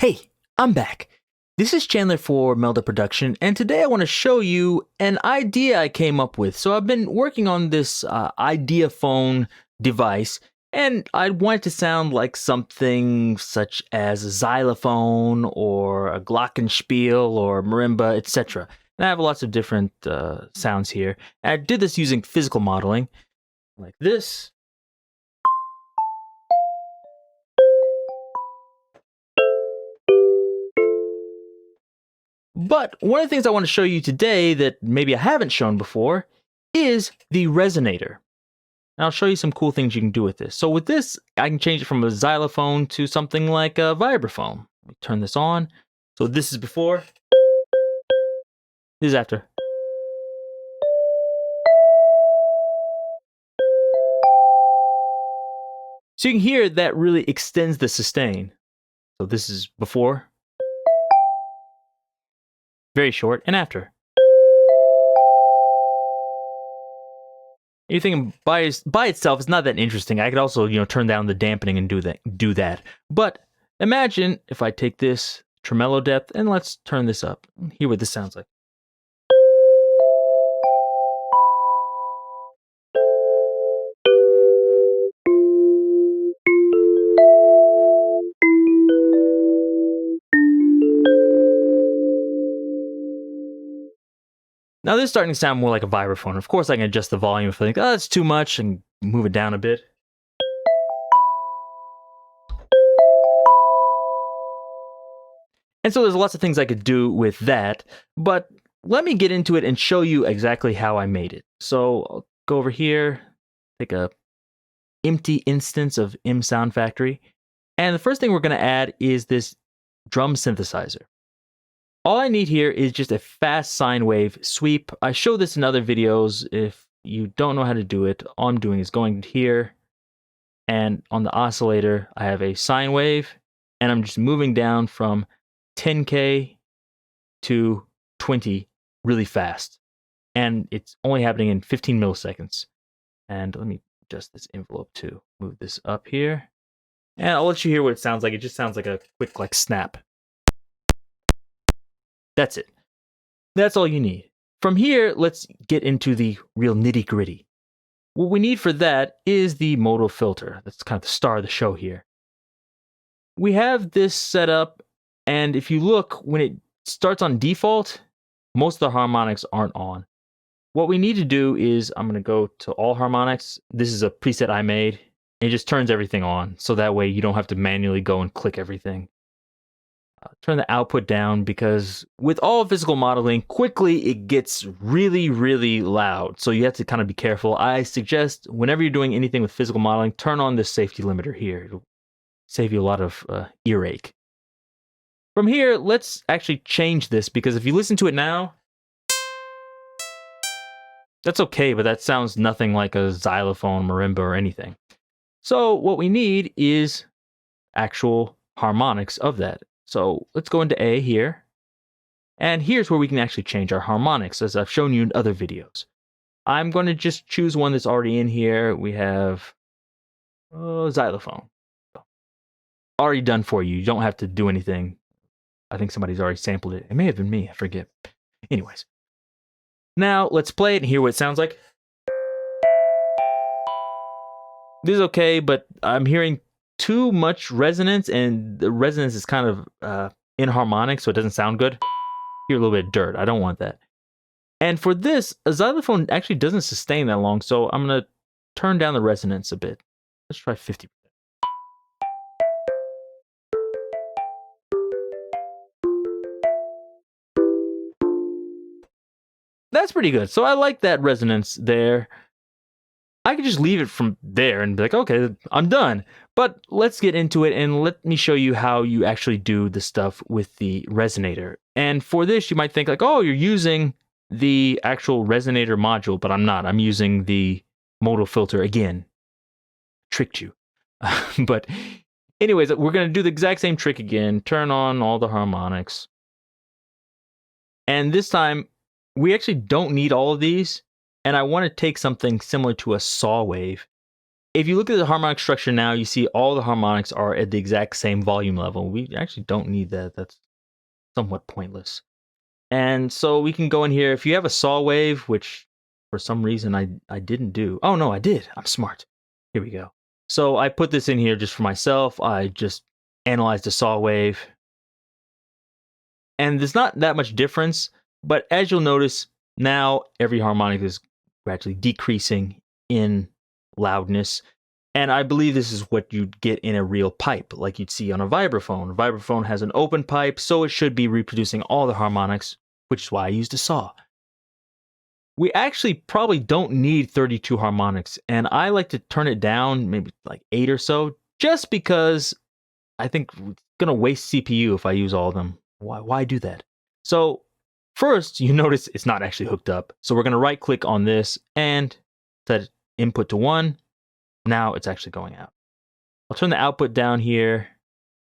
Hey, I'm back. This is Chandler for Melda Production, and today I want to show you an idea I came up with. So I've been working on this idea phone device, and I want it to sound like something such as a xylophone or a glockenspiel or marimba, etc. And I have lots of different sounds here. And I did this using physical modeling, like this. But one of the things I want to show you today that maybe I haven't shown before is the resonator. And I'll show you some cool things you can do with this. So with this, I can change it from a xylophone to something like a vibraphone. Let me turn this on. So this is before. This is after. So you can hear that really extends the sustain. So this is before. Very short, and after. You think by itself, it's not that interesting. I could also, turn down the dampening and do that. But imagine if I take this tremolo depth and let's turn this up. Hear what this sounds like. Now this is starting to sound more like a vibraphone. Of course, I can adjust the volume if I think, oh, that's too much, and move it down a bit. And so there's lots of things I could do with that, but let me get into it and show you exactly how I made it. So I'll go over here, take a empty instance of MSoundFactory, and the first thing we're going to add is this drum synthesizer. All I need here is just a fast sine wave sweep. I show this in other videos. If you don't know how to do it, all I'm doing is going here, and on the oscillator, I have a sine wave, and I'm just moving down from 10K to 20 really fast. And it's only happening in 15 milliseconds. And let me adjust this envelope to move this up here. And I'll let you hear what it sounds like. It just sounds like a quick snap. That's it. That's all you need. From here, let's get into the real nitty-gritty. What we need for that is the modal filter. That's kind of the star of the show here. We have this set up, and if you look, when it starts on default, most of the harmonics aren't on. What we need to do is, I'm going to go to all harmonics. This is a preset I made. It just turns everything on, so that way you don't have to manually go and click everything. Turn the output down, because with all physical modeling, quickly it gets really loud. So you have to kind of be careful. I suggest whenever you're doing anything with physical modeling, turn on this safety limiter here. It'll save you a lot of earache. From here, let's actually change this, because if you listen to it now, that's okay, but that sounds nothing like a xylophone, marimba, or anything. So what we need is actual harmonics of that. So let's go into A here. And here's where we can actually change our harmonics, as I've shown you in other videos. I'm going to just choose one that's already in here. We have xylophone. Already done for you. You don't have to do anything. I think somebody's already sampled it. It may have been me. I forget. Anyways. Now let's play it and hear what it sounds like. This is okay, but I'm hearing too much resonance, and the resonance is kind of inharmonic, so it doesn't sound good. Hear a little bit of dirt. I don't want that. And for this, a xylophone actually doesn't sustain that long, so I'm going to turn down the resonance a bit. Let's try 50%. That's pretty good. So I like that resonance there. I could just leave it from there and be like, okay, I'm done. But let's get into it, and let me show you how you actually do the stuff with the resonator. And for this, you might think like, oh, you're using the actual resonator module, but I'm not. I'm using the modal filter again. Tricked you. But anyways, we're going to do the exact same trick again. Turn on all the harmonics. And this time, we actually don't need all of these. And I want to take something similar to a saw wave. if you look at the harmonic structure now, you see all the harmonics are at the exact same volume level. We actually don't need that. That's somewhat pointless. And so we can go in here. If you have a saw wave, which for some reason I didn't do. Oh, no, I did. I'm smart. Here we go. So I put this in here just for myself. I just analyzed the saw wave. And there's not that much difference. But as you'll notice, now every harmonic is gradually decreasing in loudness. And I believe this is what you'd get in a real pipe, like you'd see on a vibraphone. A vibraphone has an open pipe, so it should be reproducing all the harmonics, which is why I used a saw. We actually probably don't need 32 harmonics, and I like to turn it down, maybe like 8 or so, just because I think it's going to waste CPU if I use all of them. Why do that? So first, you notice it's not actually hooked up. So we're going to right-click on this and set input to 1. Now it's actually going out. I'll turn the output down here,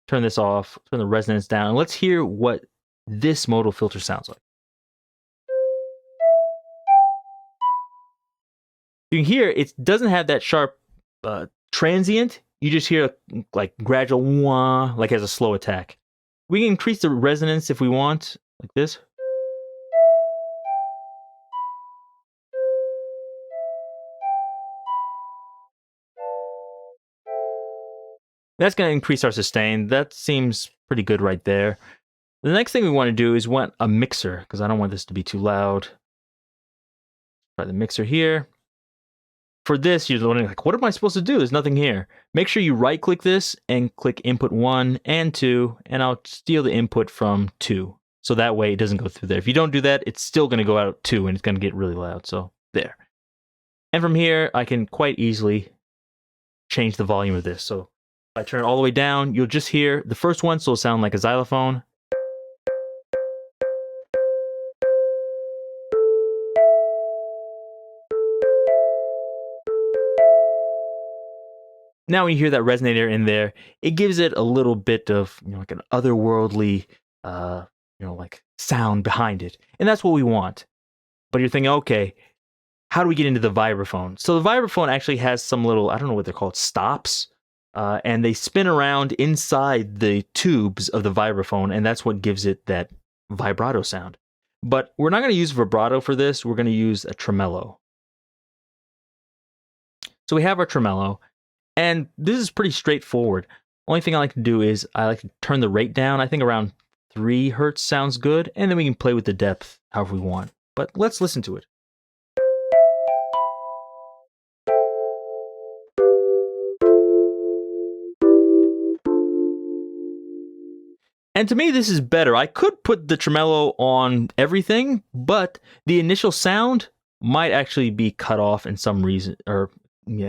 turn this off, turn the resonance down, and let's hear what this modal filter sounds like. You can hear it doesn't have that sharp transient. You just hear like gradual wah, like as a slow attack. We can increase the resonance if we want, like this. That's going to increase our sustain. That seems pretty good right there. The next thing we want to do is want a mixer, because I don't want this to be too loud. Try the mixer here. For this, you're wondering, like, what am I supposed to do? There's nothing here. Make sure you right-click this and click input 1 and 2, and I'll steal the input from 2. So that way it doesn't go through there. If you don't do that, it's still going to go out 2, and it's going to get really loud. So there. And from here, I can quite easily change the volume of this. So if I turn it all the way down, you'll just hear the first one, so it'll sound like a xylophone. Now when you hear that resonator in there, it gives it a little bit of, like an otherworldly, like sound behind it. And that's what we want. But you're thinking, okay, how do we get into the vibraphone? So the vibraphone actually has some little, I don't know what they're called, stops. And they spin around inside the tubes of the vibraphone, and that's what gives it that vibrato sound. But we're not going to use vibrato for this. We're going to use a tremolo. So we have our tremolo. And this is pretty straightforward. Only thing I like to do is I like to turn the rate down. I think around 3 hertz sounds good. And then we can play with the depth however we want. But let's listen to it. And to me, this is better. I could put the tremolo on everything, but the initial sound might actually be cut off in some reason, or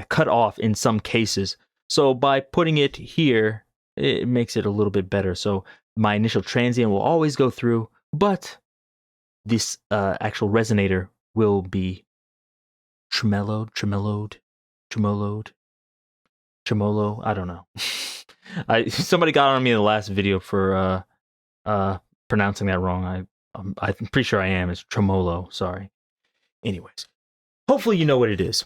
cut off in some cases. So by putting it here, it makes it a little bit better. So my initial transient will always go through, but this actual resonator will be tremolo. I don't know. Somebody got on me in the last video for pronouncing that wrong. I'm pretty sure I am. It's tremolo. Sorry. Anyways, hopefully you know what it is.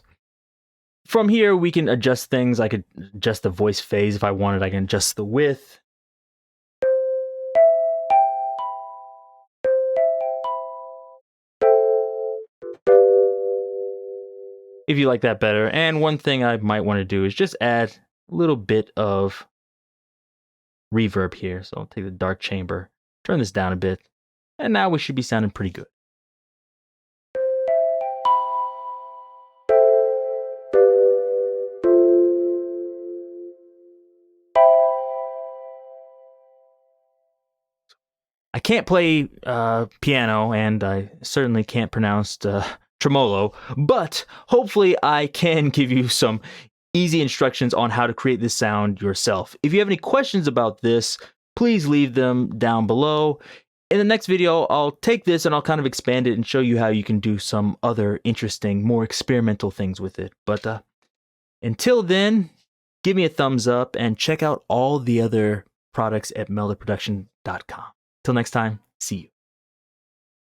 From here, we can adjust things. I could adjust the voice phase if I wanted. I can adjust the width. If you like that better. And one thing I might want to do is just add a little bit of reverb here. So I'll take the dark chamber, turn this down a bit, and now we should be sounding pretty good. I can't play piano, and I certainly can't pronounce tremolo, but hopefully I can give you some easy instructions on how to create this sound yourself. If you have any questions about this, please leave them down below. In the next video, I'll take this and I'll kind of expand it and show you how you can do some other interesting, more experimental things with it. But until then, give me a thumbs up and check out all the other products at meldaproduction.com. Till next time, see you.